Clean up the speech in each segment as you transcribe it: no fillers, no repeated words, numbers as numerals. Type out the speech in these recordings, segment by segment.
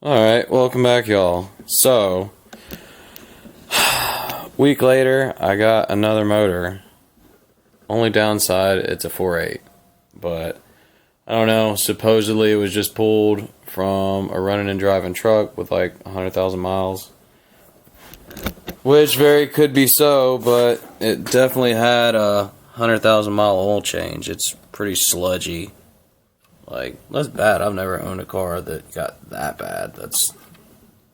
Alright, welcome back, y'all. So, week later, I got another motor. Only downside, it's a 4.8. But, I don't know, supposedly it was just pulled from a running and driving truck with like 100,000 miles. Which very could be so, but it definitely had a 100,000 mile oil change. It's pretty sludgy. Like, that's bad. I've never owned a car that got that bad. I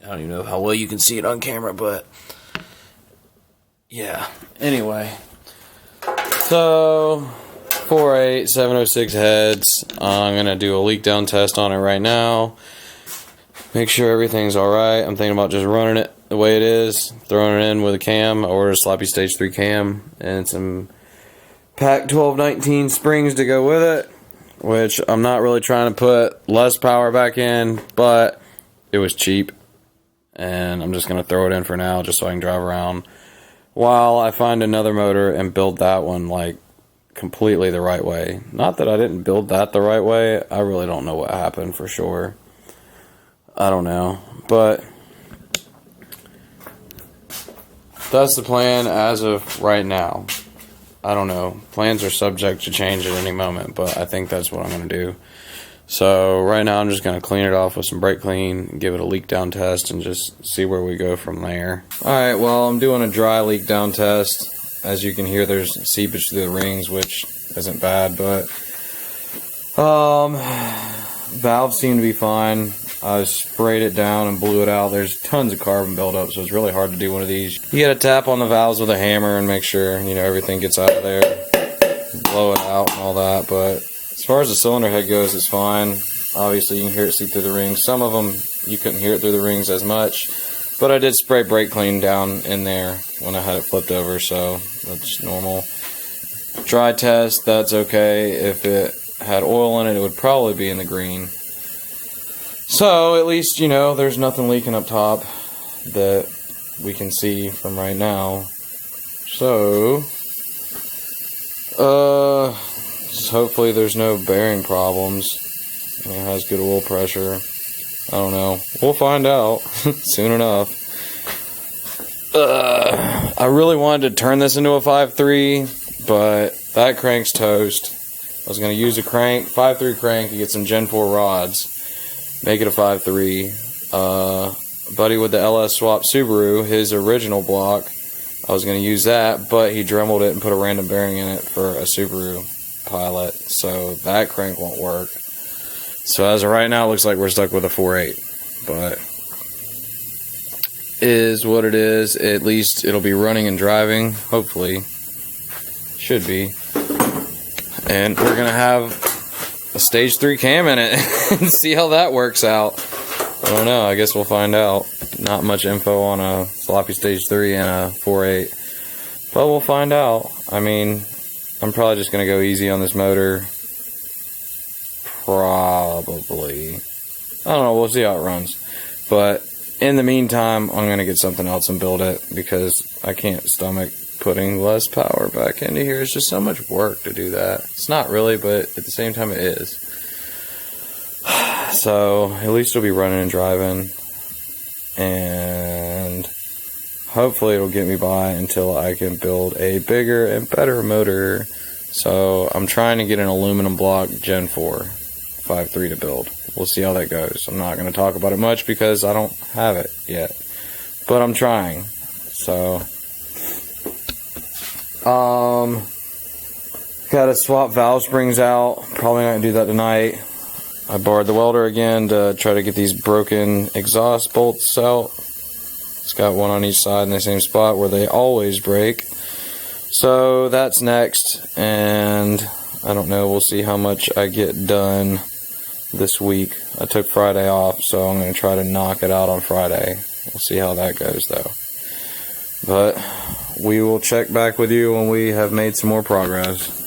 don't even know how well you can see it on camera, but yeah. Anyway, so 4.8, 706 heads. I'm going to do a leak down test on it right now. Make sure everything's alright. I'm thinking about just running it the way it is, throwing it in with a cam. I ordered a sloppy stage 3 cam and some Pack 1219 springs to go with it. Which I'm not really trying to put less power back in, but it was cheap. And I'm just going to throw it in for now just so I can drive around while I find another motor and build that one like completely the right way. Not that I didn't build that the right way. I really don't know what happened for sure. I don't know. But that's the plan as of right now. I don't know. Plans are subject to change at any moment, but I think that's what I'm going to do. So right now I'm just going to clean it off with some brake clean, give it a leak down test, and just see where we go from there. Alright, well, I'm doing a dry leak down test. As you can hear, there's seepage through the rings, which isn't bad, but valves seem to be fine. I sprayed it down and blew it out. There's tons of carbon buildup, so it's really hard to do one of these. You gotta tap on the valves with a hammer and make sure, everything gets out of there. Blow it out and all that, but as far as the cylinder head goes, it's fine. Obviously, you can hear it seep through the rings. Some of them, you couldn't hear it through the rings as much, but I did spray brake clean down in there when I had it flipped over, so that's normal. Dry test, that's okay. If it had oil in it, it would probably be in the green. So, at least, there's nothing leaking up top that we can see from right now. So, just hopefully there's no bearing problems. It has good oil pressure. I don't know. We'll find out soon enough. I really wanted to turn this into a 5.3, but that crank's toast. I was going to use a 5.3 crank to get some Gen 4 rods. Make it a 5.3. Buddy with the LS Swap Subaru, his original block, I was going to use that, but he dremeled it and put a random bearing in it for a Subaru Pilot, so that crank won't work. So as of right now, it looks like we're stuck with a 4.8, but is what it is. At least it'll be running and driving, hopefully. Should be. And we're going to have a stage 3 cam in it and see how that works out. I don't know, I guess we'll find out. Not much info on a sloppy stage 3 and a 4.8, but we'll find out. I mean, I'm probably just going to go easy on this motor. Probably. I don't know, we'll see how it runs. But in the meantime, I'm going to get something else and build it because I can't stomach putting less power back into here. It's just so much work to do that. It's not really, but at the same time it is. So at least it'll be running and driving, and hopefully it'll get me by until I can build a bigger and better motor. So I'm trying to get an aluminum block Gen 4 5.3 to build. We'll see how that goes. I'm not going to talk about it much because I don't have it yet, but I'm trying. So gotta swap valve springs out. Probably not gonna do that tonight. I borrowed the welder again to try to get these broken exhaust bolts out. It's got one on each side in the same spot where they always break. So that's next, and I don't know, we'll see how much I get done this week. I took Friday off, so I'm gonna try to knock it out on Friday. We'll see how that goes though. But we will check back with you when we have made some more progress.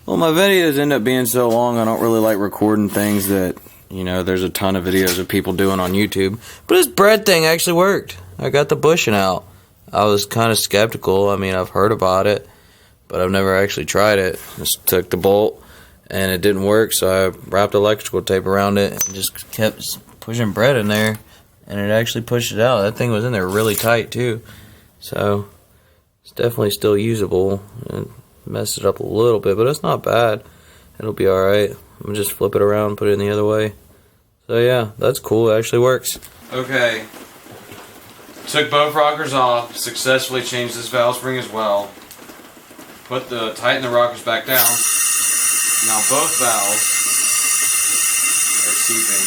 Well, my videos end up being so long, I don't really like recording things that, there's a ton of videos of people doing on YouTube. But this bread thing actually worked. I got the bushing out. I was kind of skeptical. I mean, I've heard about it, but I've never actually tried it. Just took the bolt, and it didn't work, so I wrapped electrical tape around it and just kept pushing bread in there, and it actually pushed it out. That thing was in there really tight too, so it's definitely still usable. It messed it up a little bit, but it's not bad. It'll be alright. I'm gonna just flip it around, put it in the other way. So yeah, that's cool. It actually works. Okay. Took both rockers off. Successfully changed this valve spring as well. Tighten the rockers back down. Now both valves are seeping.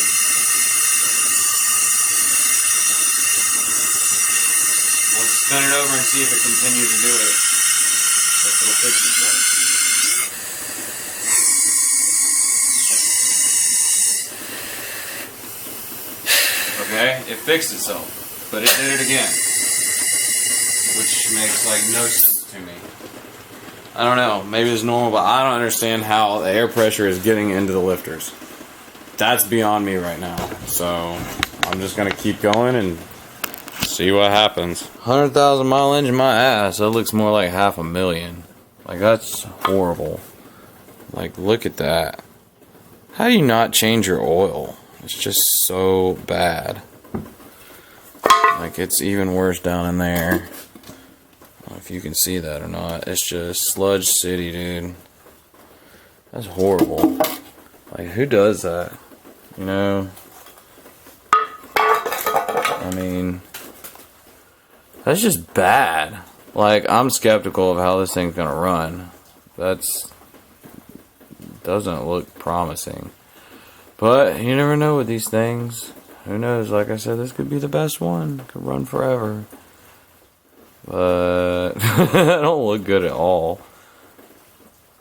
Let's spin it over and see if it continues to do it. If it'll fix itself. Okay, it fixed itself, but it did it again, which makes like no sense to me. I don't know, maybe it's normal, but I don't understand how the air pressure is getting into the lifters. That's beyond me right now, so I'm just gonna keep going and see what happens. 100,000 mile engine, my ass. That looks more like 500,000. Like, that's horrible. Like, look at that. How do you not change your oil? It's just so bad. Like, it's even worse down in there. I don't know if you can see that or not. It's just sludge city, dude. That's horrible. Like, who does that? You know? I mean, that's just bad. Like, I'm skeptical of how this thing's gonna run. Doesn't look promising. But you never know with these things. Who knows? Like I said, this could be the best one. Could run forever. But it don't look good at all.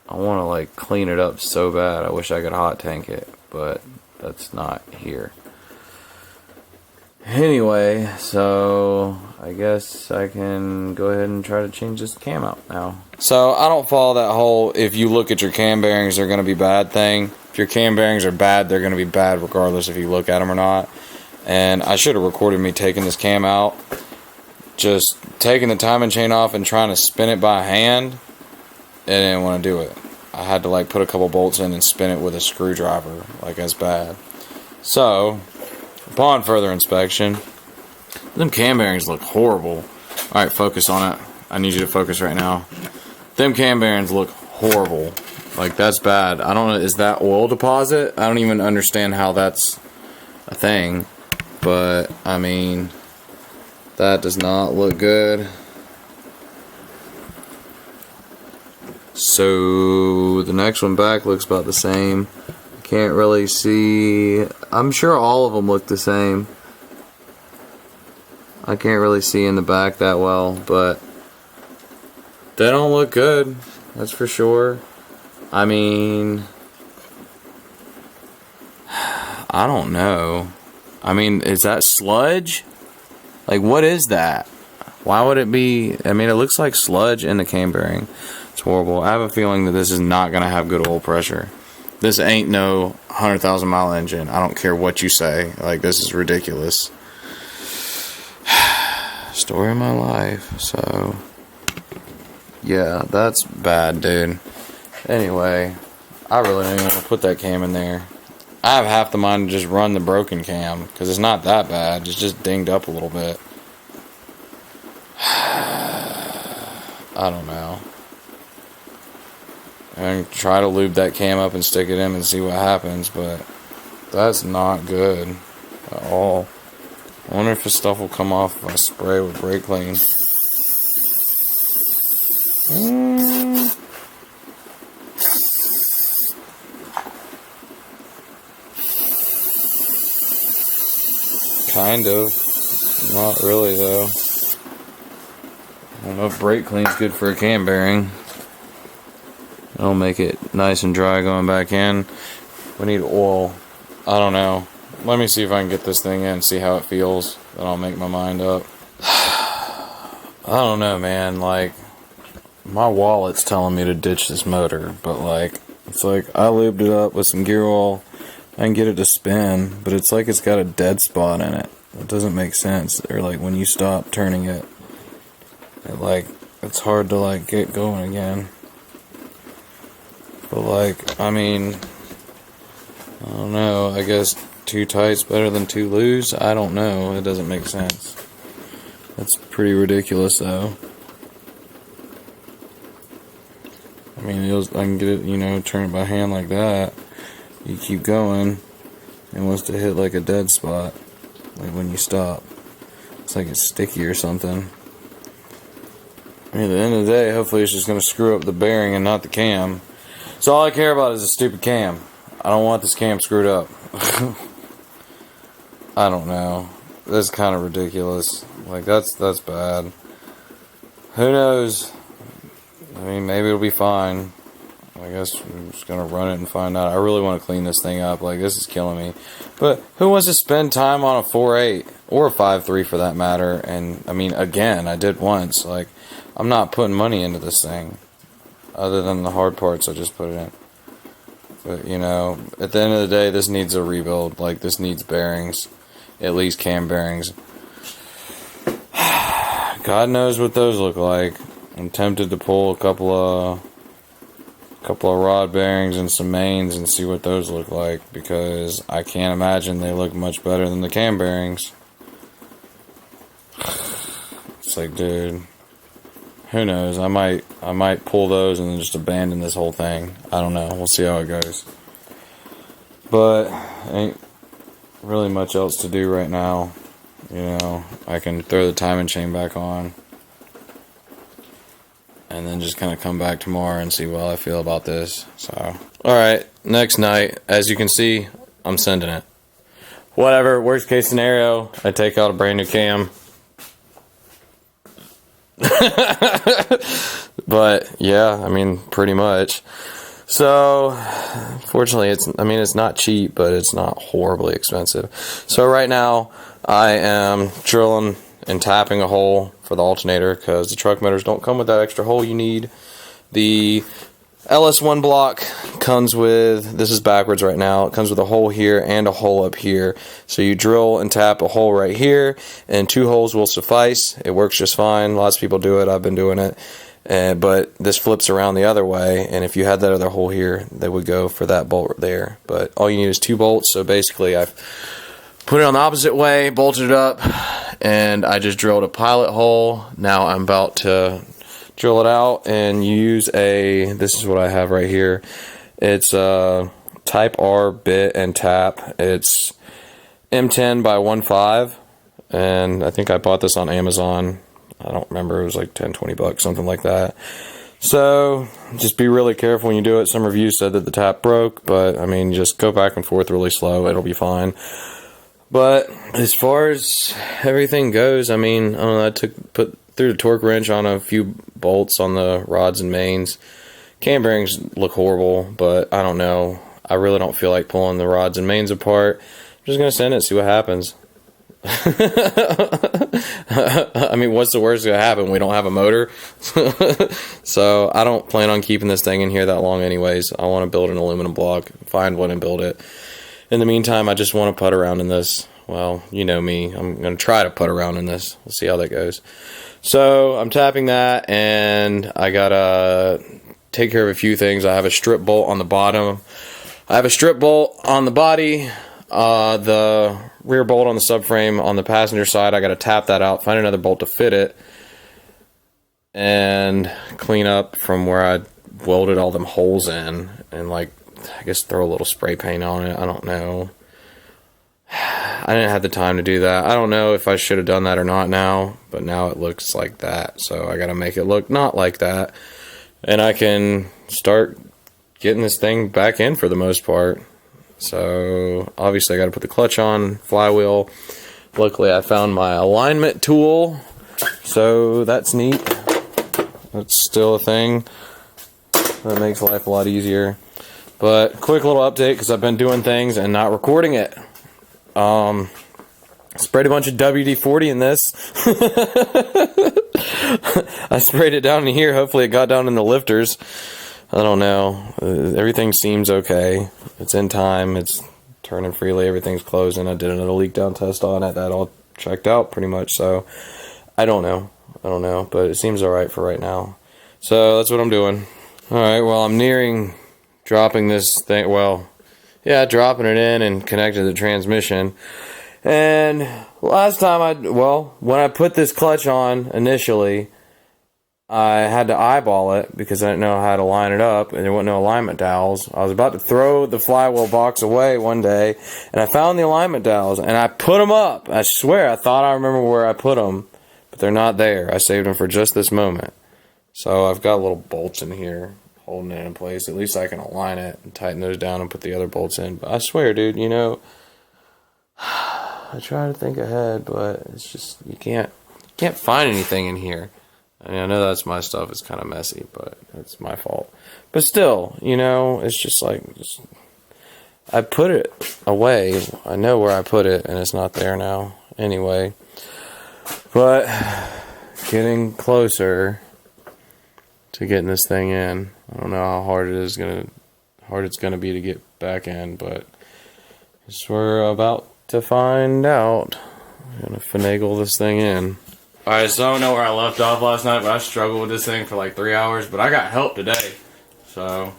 I want to like clean it up so bad. I wish I could hot tank it, but that's not here. Anyway, so I guess I can go ahead and try to change this cam out now. So I don't follow that whole if you look at your cam bearings they're going to be bad thing. If your cam bearings are bad, they're going to be bad regardless if you look at them or not. And I should have recorded me taking this cam out. Just taking the timing chain off and trying to spin it by hand. I didn't want to do it. I had to like put a couple bolts in and spin it with a screwdriver. Like, that's bad. So, upon further inspection, them cam bearings look horrible. Alright, focus on it. I need you to focus right now. Them cam bearings look horrible. Like, that's bad. I don't know, is that oil deposit? I don't even understand how that's a thing. But, I mean, that does not look good. So, the next one back looks about the same. Can't really see. I'm sure all of them look the same. I can't really see in the back that well, but they don't look good. That's for sure. I mean, I don't know. I mean, is that sludge? Like, what is that? Why would it be? I mean, it looks like sludge in the cam bearing. It's horrible. I have a feeling that this is not going to have good oil pressure. This ain't no 100,000 mile engine. I don't care what you say. Like, this is ridiculous. Story of my life. So, yeah, that's bad, dude. Anyway, I really don't even want to put that cam in there. I have half the mind to just run the broken cam, because it's not that bad. It's just dinged up a little bit. I don't know. And try to lube that cam up and stick it in and see what happens, but that's not good at all. I wonder if this stuff will come off if I spray with brake clean. Kind of. Not really, though. I don't know if brake clean's good for a cam bearing. It'll make it nice and dry going back in. We need oil. I don't know. Let me see if I can get this thing in, see how it feels. Then I'll make my mind up. I don't know, man. Like, my wallet's telling me to ditch this motor. But, like, it's like I lubed it up with some gear oil. I can get it to spin. But it's like it's got a dead spot in it. It doesn't make sense. Or, like, when you stop turning it, it's hard to, like, get going again. But, like, I mean, I don't know, I guess 2 tight's better than 2 loose. I don't know. It doesn't make sense. That's pretty ridiculous, though. I mean, I can get it, you know, turn it by hand like that. You keep going, and wants to hit like a dead spot, like when you stop. It's like it's sticky or something. I mean, at the end of the day, hopefully it's just going to screw up the bearing and not the cam. So all I care about is the stupid cam. I don't want this cam screwed up. I don't know. That's kind of ridiculous. Like, that's bad. Who knows? I mean, maybe it'll be fine. I guess I'm just going to run it and find out. I really want to clean this thing up. Like, this is killing me. But who wants to spend time on a 4.8 or a 5.3 for that matter? And, I mean, again, I did once. Like, I'm not putting money into this thing. Other than the hard parts I just put it in. But, you know, at the end of the day, this needs a rebuild. Like, this needs bearings. At least cam bearings. God knows what those look like. I'm tempted to pull a couple of rod bearings and some mains and see what those look like, because I can't imagine they look much better than the cam bearings. It's like, dude, who knows? I might pull those and then just abandon this whole thing. I don't know. We'll see how it goes. But ain't really much else to do right now. You know, I can throw the timing chain back on and then just kind of come back tomorrow and see how I feel about this. So, alright, next night, as you can see, I'm sending it. Whatever, worst case scenario, I take out a brand new cam. But, yeah, I mean, pretty much. So, fortunately, it's not cheap, but it's not horribly expensive. So right now, I am drilling and tapping a hole for the alternator, because the truck motors don't come with that extra hole you need. The LS1 block comes with, this is backwards right now, it comes with a hole here and a hole up here. So you drill and tap a hole right here, and 2 holes will suffice. It works just fine. Lots of people do it. I've been doing it. But this flips around the other way, and if you had that other hole here, they would go for that bolt there. But all you need is 2 bolts, so basically I've put it on the opposite way, bolted it up, and I just drilled a pilot hole. Now I'm about to drill it out and use this is what I have right here. It's a Type R bit and tap. It's M10 by 1.5, and I think I bought this on Amazon. I don't remember, it was like 10, 20 bucks, something like that. So, just be really careful when you do it. Some reviews said that the tap broke, but I mean, just go back and forth really slow, it'll be fine. But as far as everything goes, I mean, I don't know, I put threw the torque wrench on a few bolts on the rods and mains. Cam bearings look horrible, but I don't know. I really don't feel like pulling the rods and mains apart. I'm just going to send it, see what happens. I mean, what's the worst that's going to happen? We don't have a motor. So I don't plan on keeping this thing in here that long anyways. I want to build an aluminum block, find one and build it. In the meantime, I just want to putt around in this. Well, you know me. I'm going to try to putt around in this. We'll see how that goes. So I'm tapping that, and I got to take care of a few things. I have a strip bolt on the bottom. I have a strip bolt on the body. The rear bolt on the subframe on the passenger side, I got to tap that out, find another bolt to fit it, and clean up from where I welded all them holes in, and like, I guess throw a little spray paint on it. I don't know. I didn't have the time to do that. I don't know if I should have done that or not now, but now it looks like that, so I got to make it look not like that, and I can start getting this thing back in for the most part. So obviously I got to put the clutch on, flywheel. Luckily I found my alignment tool, so that's neat. That's still a thing. That makes life a lot easier. But quick little update, because I've been doing things and not recording it. Sprayed a bunch of WD-40 in this. I sprayed it down in here. Hopefully it got down in the lifters. I don't know. Everything seems okay. It's in time. It's turning freely. Everything's closing. I did another leak down test on it. That all checked out pretty much. So I don't know. But it seems alright for right now. So that's what I'm doing. Alright, well, I'm nearing dropping this thing. Well, Yeah, dropping it in and connected to the transmission. And last time when I put this clutch on initially, I had to eyeball it because I didn't know how to line it up, and there weren't no alignment dowels. I was about to throw the flywheel box away one day, and I found the alignment dowels, and I put them up. I swear, I thought I remember where I put them, but they're not there. I saved them for just this moment. So I've got little bolts in here holding it in place. At least I can align it and tighten those down and put the other bolts in. But I swear, dude, you know, I try to think ahead, but it's just, you can't find anything in here. I mean, I know that's my stuff. It's kind of messy, but it's my fault. But still, you know, it's just like, I put it away. I know where I put it, and it's not there now. Anyway, but getting closer to getting this thing in. I don't know how hard it's gonna be to get back in, but we're about to find out. I'm gonna finagle this thing in. Alright, so I don't know where I left off last night, but I struggled with this thing for like 3 hours, but I got help today. So,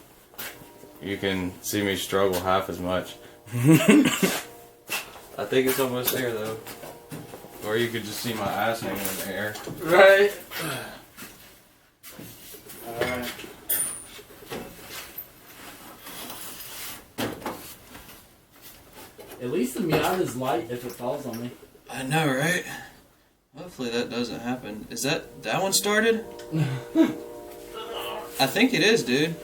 you can see me struggle half as much. I think it's almost there though. Or you could just see my ass hanging in the air. Right. Alright. At least the Miata's light if it falls on me. I know, right? Hopefully that doesn't happen. Is that one started? I think it is, dude.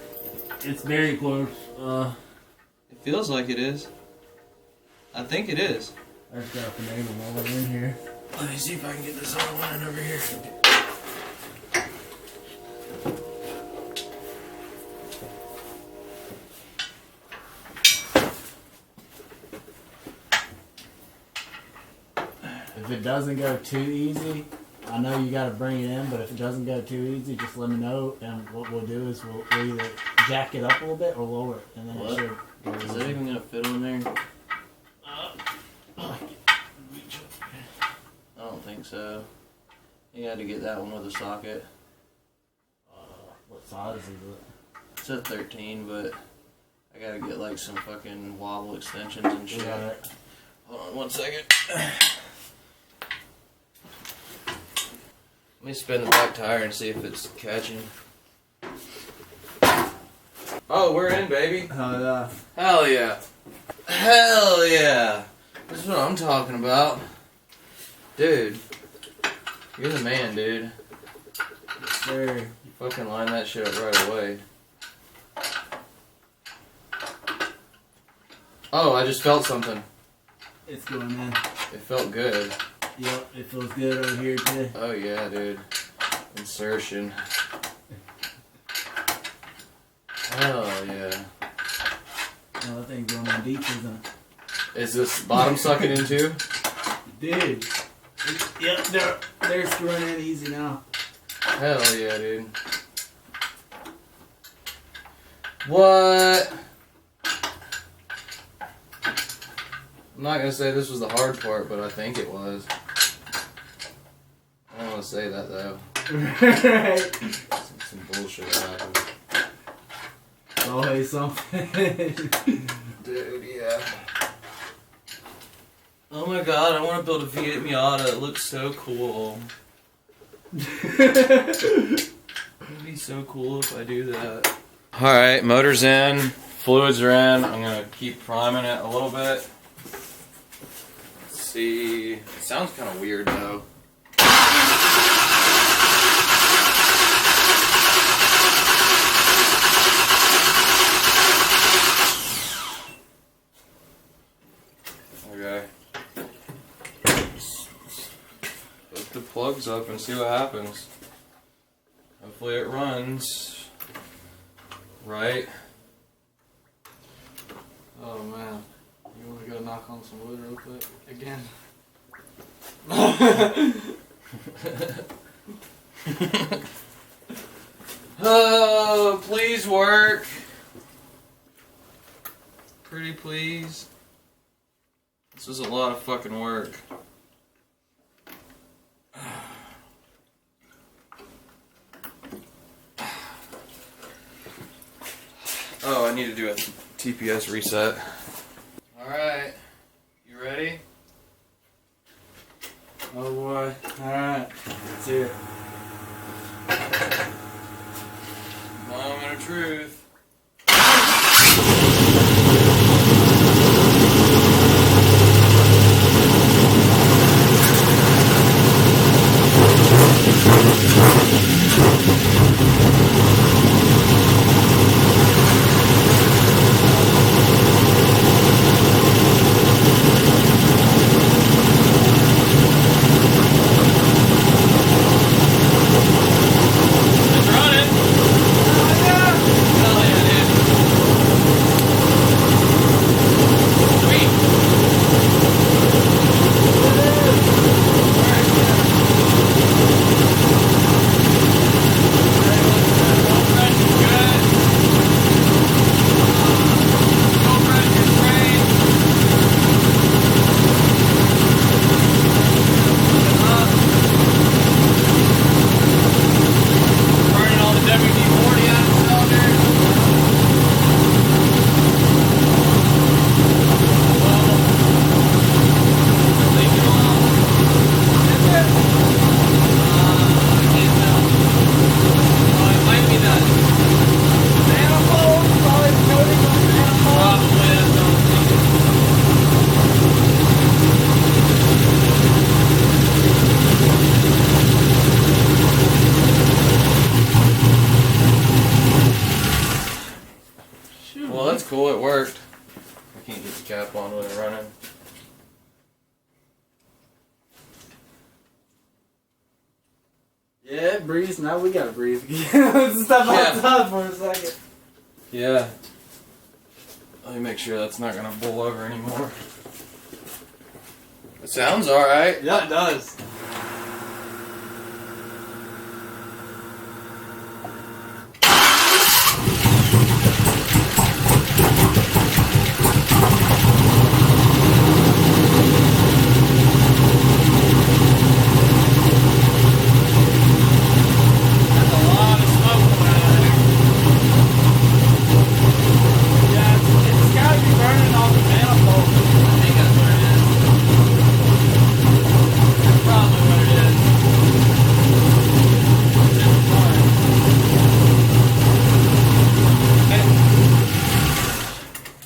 It's very close. It feels like it is. I think it is. I just got to finagle while we're in here. Let me see if I can get this other one over here. If it doesn't go too easy, I know you got to bring it in, but if it doesn't go too easy, just let me know, and what we'll do is we'll either jack it up a little bit or lower it, and then it should go Is easy. that even going to fit on there? I don't think so. You had to get that one with a socket. What size is it? It's a 13, but I gotta get like some fucking wobble extensions and shit. Yeah. Hold on 1 second. Let me spin the back tire and see if it's catching. Oh, we're in, baby. Yeah. Hell yeah. Hell yeah. That's what I'm talking about. Dude. You're the man, dude. Sure. You fucking line that shit up right away. Oh, I just felt something. It's going in. It felt good. Yep, it feels good over here too. Oh yeah, dude. Insertion. Hell yeah. Oh, that thing's going in deep, isn't it? Is this bottom sucking in too? Dude. Yep, they're screwing in easy now. Hell yeah, dude. What? I'm not gonna say this was the hard part, but I think it was. I don't want to say that though. Right. Some bullshit happened. Always something. Dude, yeah. Oh my god, I want to build a V8 Miata. It looks so cool. It would be so cool if I do that. Alright, motor's in. Fluids are in. I'm going to keep priming it a little bit. Let's see. It sounds kind of weird though. Okay. Hook the plugs up and see what happens. Hopefully it runs right. Oh man. You want to go knock on some wood real quick? Again. Oh, please work. Pretty please. This is a lot of fucking work. Oh, I need to do a TPS reset. Oh boy. Alright. Let's hear it. Moment of truth. Well, that's cool. It worked. I can't get the cap on with it running. Yeah, it breathes. Now we gotta breathe again. Let's step outside for a second. Yeah. Let me make sure that's not gonna boil over anymore. It sounds alright. Yeah, it does.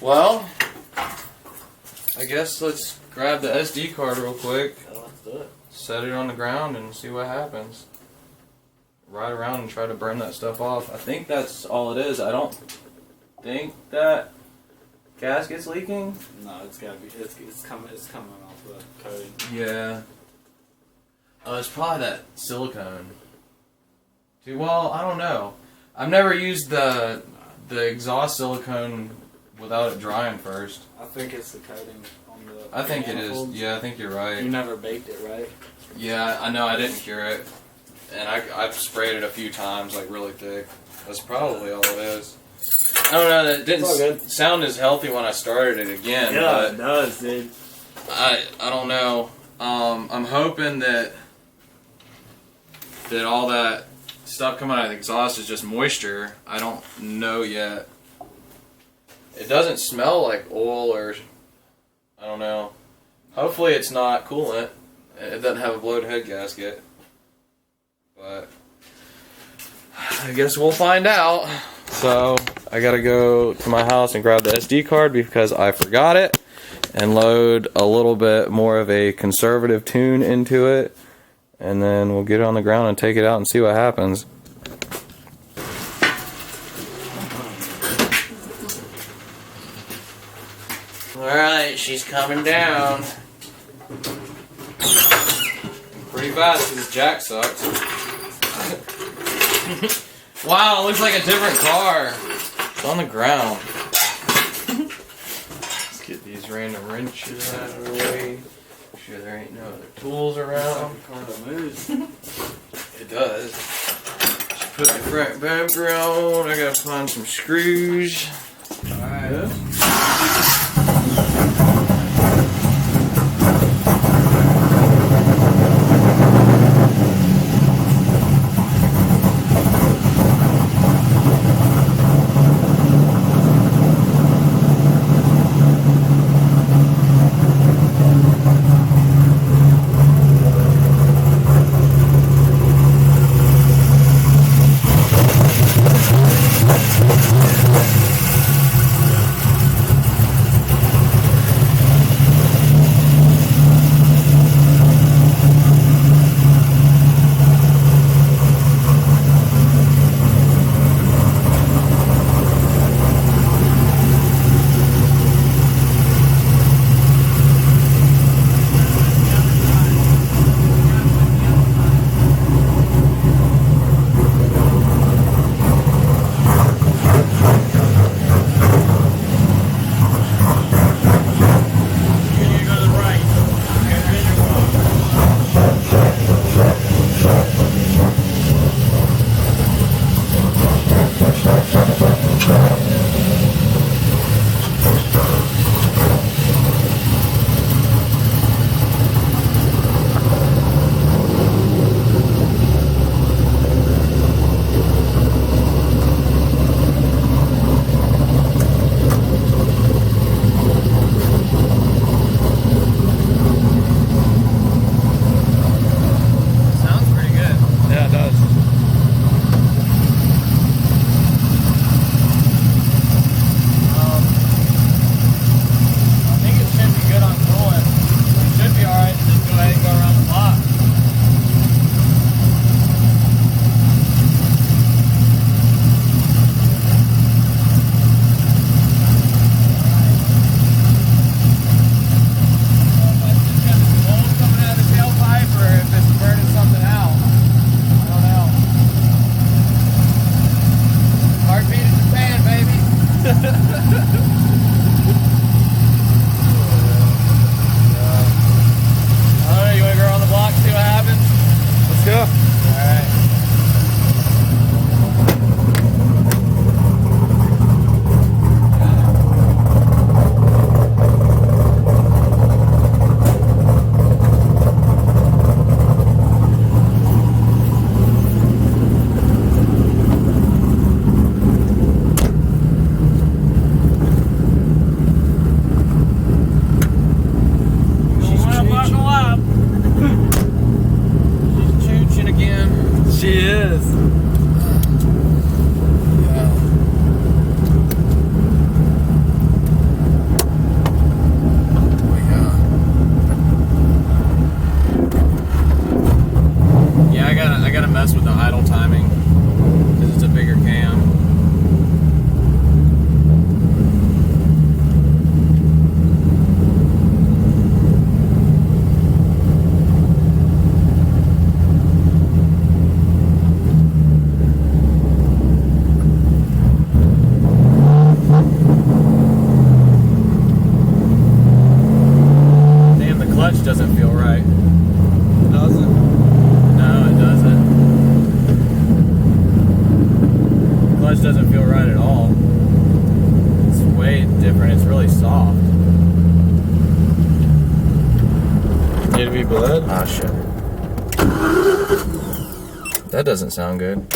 Well, I guess let's grab the SD card real quick, Let's do it. set it on the ground, and see what happens. Ride around and try to burn that stuff off. I think that's all it is. I don't think that gasket's leaking. No, it's gotta be. It's coming off the coating. Yeah. Oh, it's probably that silicone. Dude, well, I don't know. I've never used the exhaust silicone without it drying first. I think it's the coating on the. I think it is. manifolds. Yeah, I think you're right. You never baked it, right? Yeah, I know. I didn't cure it, and I've sprayed it a few times, like really thick. That's probably all it is. I don't know. That It's all didn't good. sound as healthy when I started it again. Yeah, it but does, dude. I don't know. I'm hoping that all that stuff coming out of the exhaust is just moisture. I don't know yet. It doesn't smell like oil or I don't know. Hopefully it's not coolant. It doesn't have a blowed head gasket. But I guess we'll find out. So I gotta go to my house and grab the SD card because I forgot it and load a little bit more of a conservative tune into it, and then we'll get it on the ground and take it out and see what happens. Alright, she's coming down. Pretty fast because jack sucks. Wow, it looks like a different car. It's on the ground. Let's get these random wrenches out of the way. Make sure there ain't no other tools around. It does. Should put the front bumper on. I gotta find some screws. Alright. mess with the idle timing because it's a bigger cam. Doesn't feel right. It doesn't? No, it doesn't. The clutch doesn't feel right at all. It's way different. It's really soft. Need to be bled? Ah, shit. That doesn't sound good.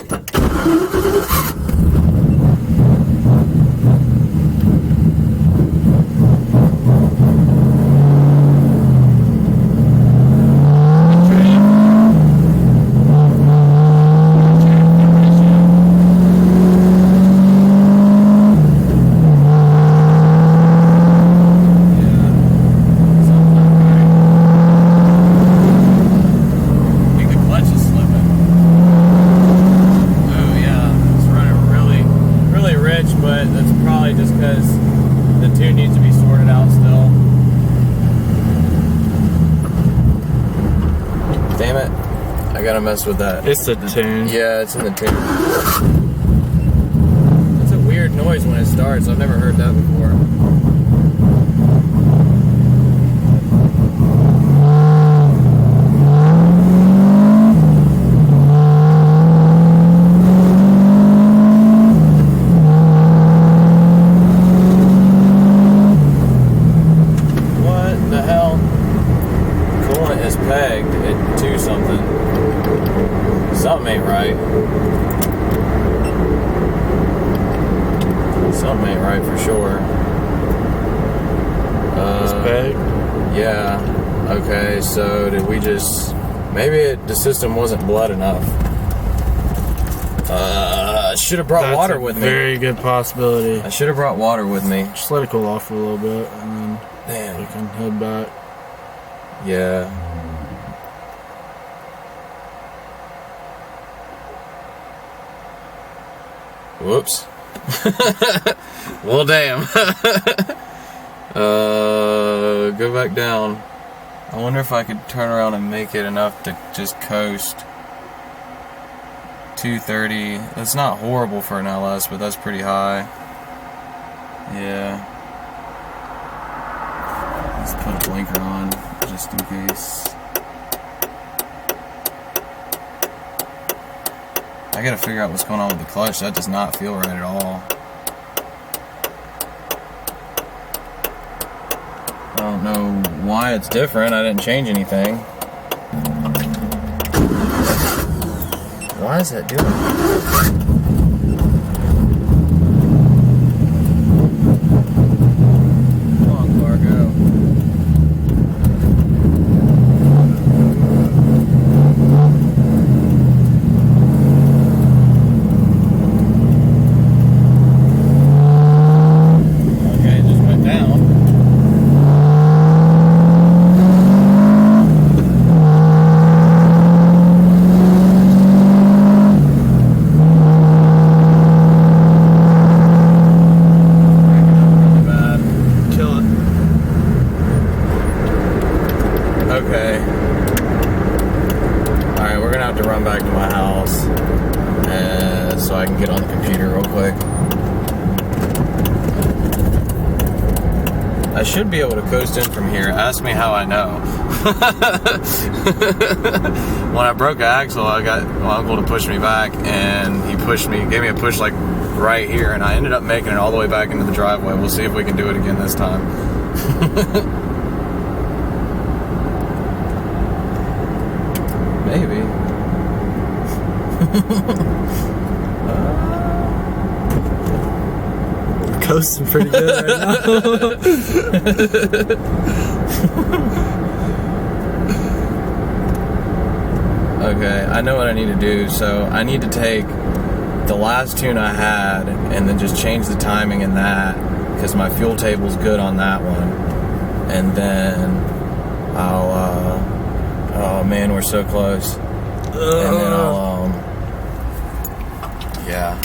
Damn it. I gotta mess with that. It's the tune. Yeah, it's in the tune. It's a weird noise when it starts. I've never heard that before. What the hell? Coolant is pegged at 2 something. Something ain't right. Something ain't right for sure. It's pegged? Yeah. Okay, so did we just... Maybe the system wasn't bled enough. I should have brought water with me. Very good possibility. I should have brought water with me. Just let it cool off for a little bit and then Damn. you can head back. Yeah. Whoops. Well, damn. Go back down. I wonder if I could turn around and make it enough to just coast. 230. That's not horrible for an LS, but that's pretty high. Yeah. Let's put a blinker on, just in case. I gotta figure out what's going on with the clutch. That does not feel right at all. I don't know why it's different. I didn't change anything. Why is that doing that? Okay. Alright, we're gonna have to run back to my house so I can get on the computer real quick. I should be able to coast in from here. Ask me how I know. When I broke an axle, I got my uncle to push me back, and he pushed me, gave me a push like right here, and I ended up making it all the way back into the driveway. We'll see if we can do it again this time. Maybe. Coasting pretty good right now. Okay, I know what I need to do. So I need to take the last tune I had and then just change the timing in that, because my fuel table's good on that one. And then I'll, oh man, we're so close. And then I'll, yeah.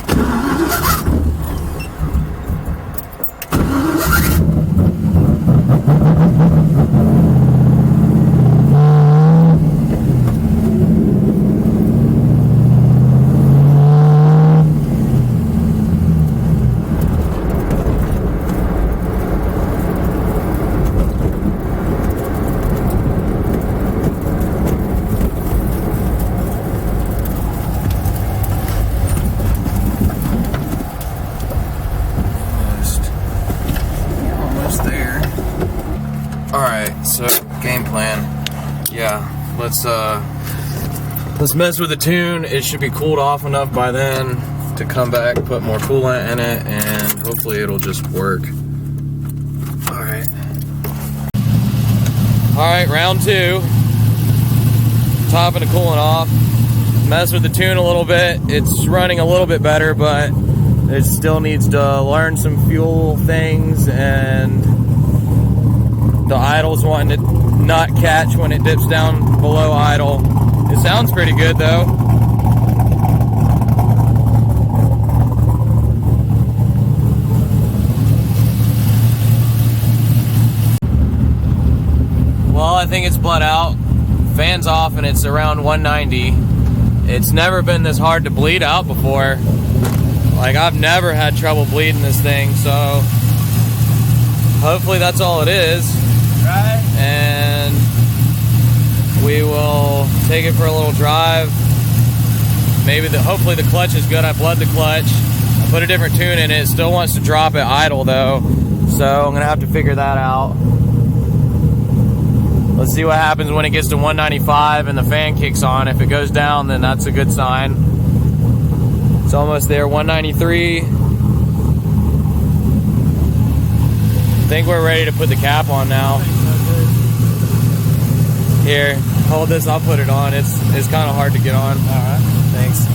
So game plan, yeah. Let's mess with the tune. It should be cooled off enough by then to come back, put more coolant in it, and hopefully it'll just work. All right, round 2. Topping the coolant off. Mess with the tune a little bit. It's running a little bit better, but it still needs to learn some fuel things, and the idle's wanting to not catch when it dips down below idle. It sounds pretty good though. Well, I think it's bled out. Fan's off and it's around 190. It's never been this hard to bleed out before. Like, I've never had trouble bleeding this thing, so hopefully that's all it is. Right. And we will take it for a little drive. Hopefully the clutch is good. I bled the clutch. I put a different tune in it. It still wants to drop at idle though, so I'm gonna have to figure that out. Let's see what happens when it gets to 195 and the fan kicks on. If it goes down, then that's a good sign. It's almost there, 193. I think we're ready to put the cap on now. Here, hold this, I'll put it on. It's kind of hard to get on. Alright. Thanks.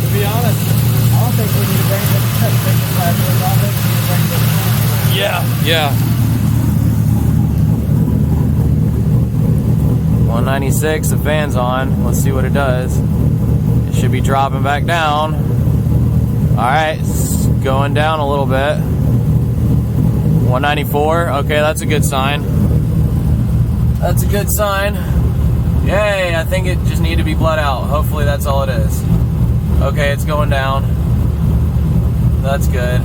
To be honest, I don't think we need to bring the flywheels on this. We need to bring this. Yeah. 196, the fan's on. Let's see what it does. It should be dropping back down. Alright, it's going down a little bit. 194, okay, that's a good sign. That's a good sign. Yay, I think it just needed to be bled out. Hopefully that's all it is. Okay, it's going down. That's good.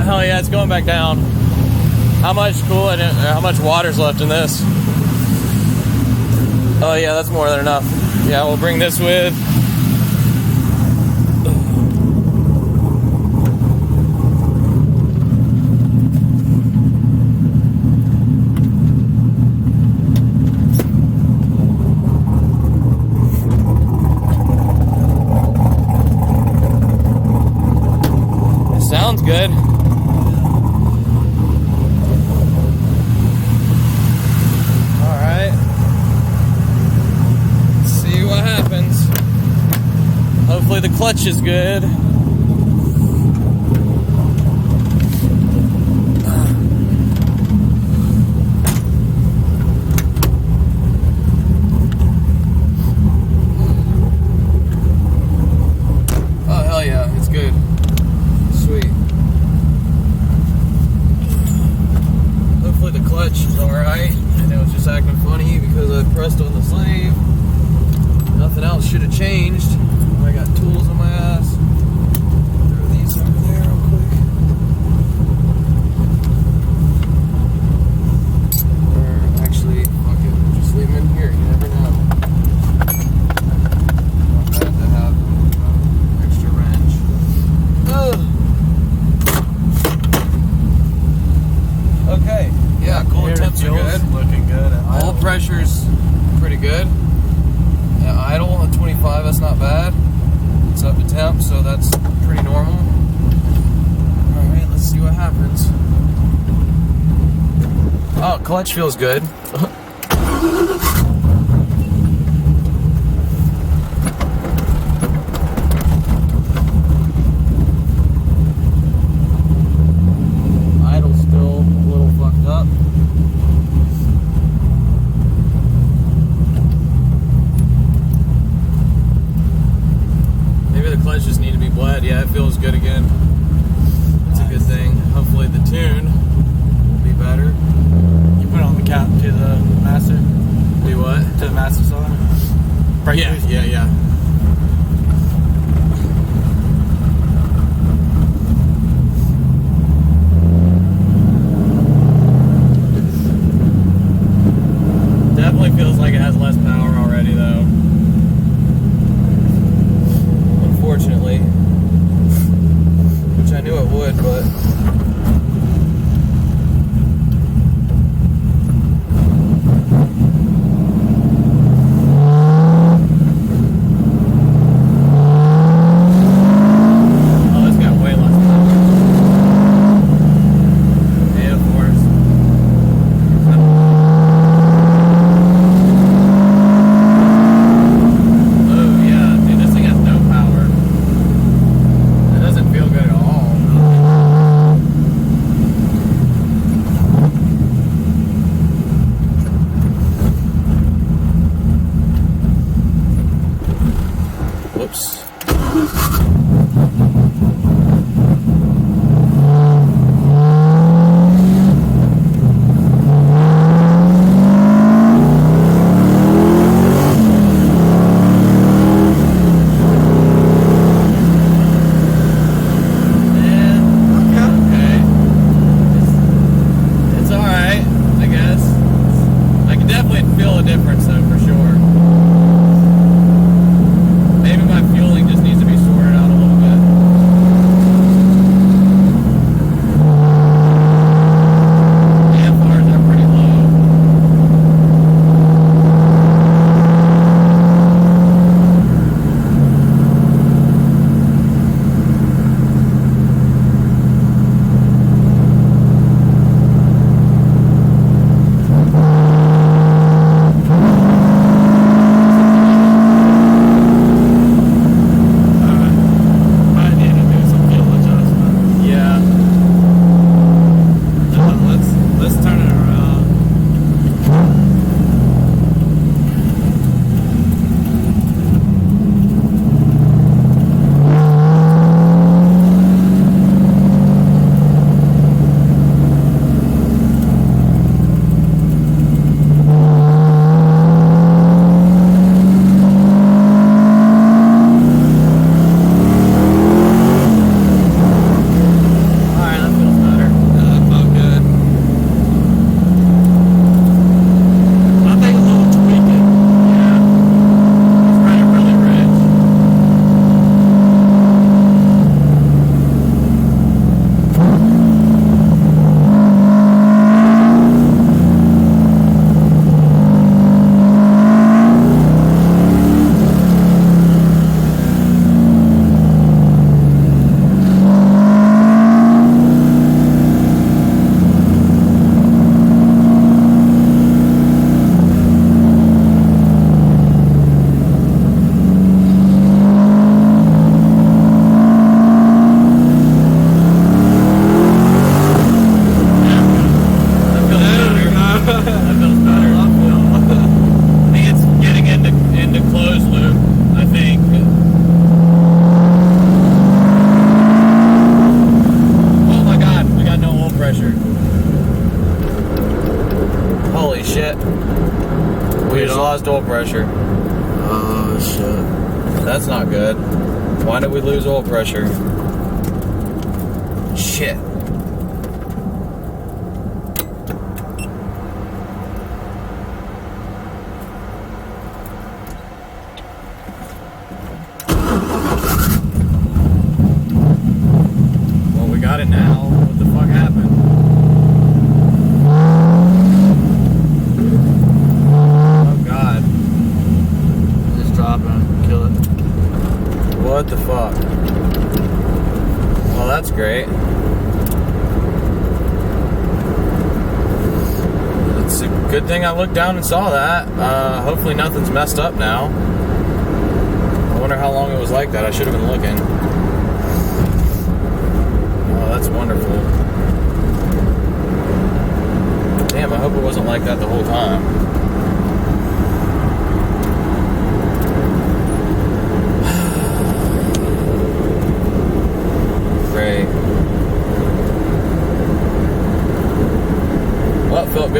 Hell yeah, it's going back down. How much coolant, how much water's left in this? Oh yeah, that's more than enough. Yeah, we'll bring this with. It sounds good. Hopefully the clutch is good. Oh hell yeah, it's good. Sweet. Hopefully the clutch is alright. And it was just acting funny because I pressed on the sleeve. Nothing else should have changed. I got tools on my ass. Throw these over there real quick. Or actually, fuck it, just leave them in here. You never know. Not bad to have extra wrench. Okay. Yeah, coolant temps are good. Looking good. Oil pressure's pretty good. At idle at 25, that's not bad. It's up to temp, so that's pretty normal. Alright, let's see what happens. Oh, clutch feels good. outlets just need to be bled. Yeah, it feels good again. That's a good thing. Hopefully the tune will be better. You put on the cap to the master? Do what? To the master cylinder? Right. Yeah. Definitely feels like it has less power already, though. Unfortunately. Which I knew it would, but... Oil pressure. Oh shit. That's not good. Why did we lose oil pressure? Shit. Well, we got it now. What the fuck happened? What the fuck? Well, that's great. It's a good thing I looked down and saw that. Hopefully nothing's messed up now. I wonder how long it was like that. I should have been looking. Oh, that's wonderful. Damn, I hope it wasn't like that the whole time.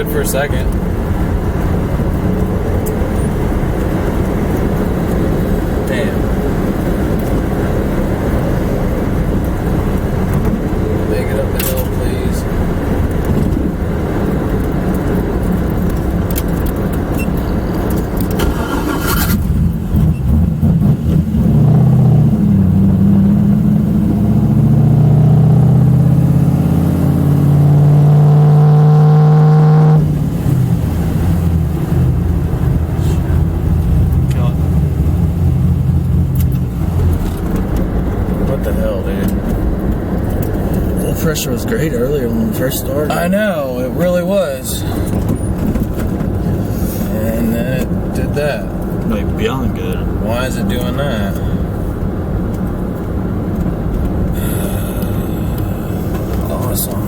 good for a second. Damn. Make it up the hill, please. What the hell, dude? Oil pressure was great earlier when we first started. I know, it really was. And then it did that. Like beyond good. Why is it doing that? Awesome.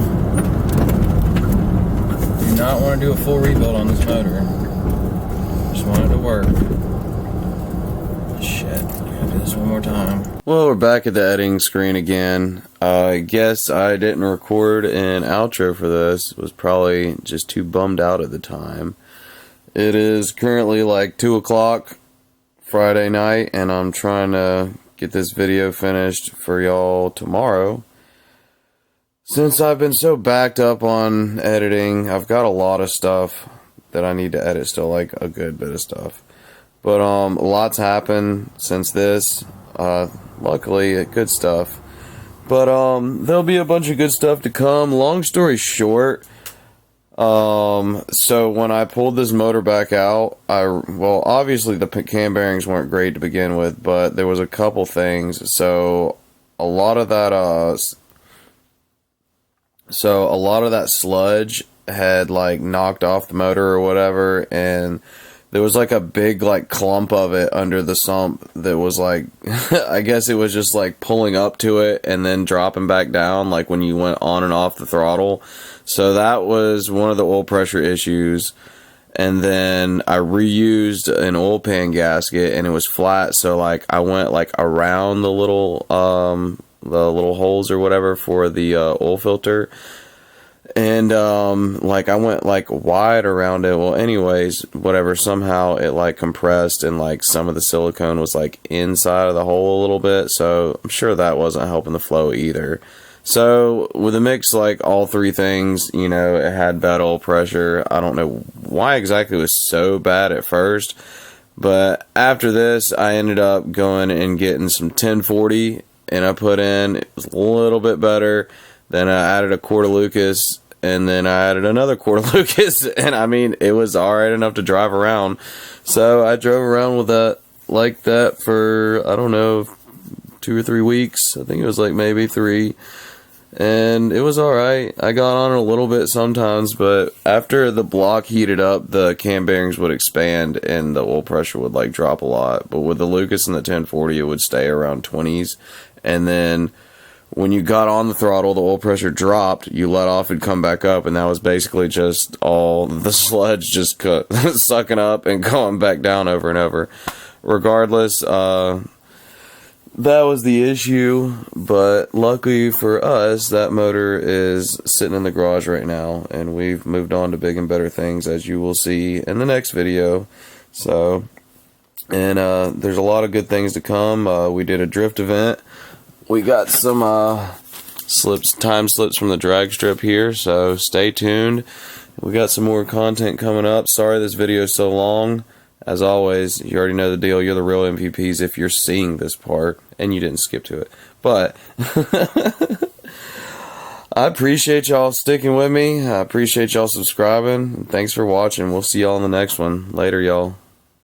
Do not want to do a full rebuild on this motor. Just want it to work. Shit. Gotta do this one more time. Well, we're back at the editing screen again. I guess I didn't record an outro for this. Was probably just too bummed out at the time. It is currently like 2 o'clock Friday night, and I'm trying to get this video finished for y'all tomorrow. Since I've been so backed up on editing, I've got a lot of stuff that I need to edit still, like a good bit of stuff. But a lot's happened since this. Luckily, good stuff. But there'll be a bunch of good stuff to come. Long story short, so when I pulled this motor back out, well, obviously the cam bearings weren't great to begin with, but there was a couple things. So a lot of that sludge had like knocked off the motor or whatever, and there was like a big like clump of it under the sump that was like I guess it was just like pulling up to it and then dropping back down like when you went on and off the throttle. So that was one of the oil pressure issues. And then I reused an oil pan gasket and it was flat, so like I went like around the little holes or whatever for the oil filter. And like I went like wide around it. Well, anyways, whatever, somehow it like compressed and like some of the silicone was like inside of the hole a little bit, so I'm sure that wasn't helping the flow either. So with a mix like all three things, you know, it had bad oil pressure. I don't know why exactly it was so bad at first, but after this I ended up going and getting some 1040 and I put in. It was a little bit better. Then I added a quarter Lucas, and then I added another quarter Lucas, and I mean, it was alright enough to drive around. So I drove around with that, like that, for, I don't know, 2 or 3 weeks. I think it was like maybe 3. And it was alright. I got on it a little bit sometimes, but after the block heated up, the cam bearings would expand, and the oil pressure would like drop a lot. But with the Lucas and the 1040, it would stay around 20s, and then when you got on the throttle, the oil pressure dropped, you let off, it'd come back up, and that was basically just all the sludge just sucking up and going back down over and over. Regardless, that was the issue, but luckily for us, that motor is sitting in the garage right now, and we've moved on to big and better things, as you will see in the next video. So, and there's a lot of good things to come. We did a drift event. We got some time slips from the drag strip here, so stay tuned. We got some more content coming up. Sorry this video is so long. As always, you already know the deal. You're the real MVPs if you're seeing this part and you didn't skip to it. But I appreciate y'all sticking with me. I appreciate y'all subscribing. Thanks for watching. We'll see y'all in the next one. Later, y'all.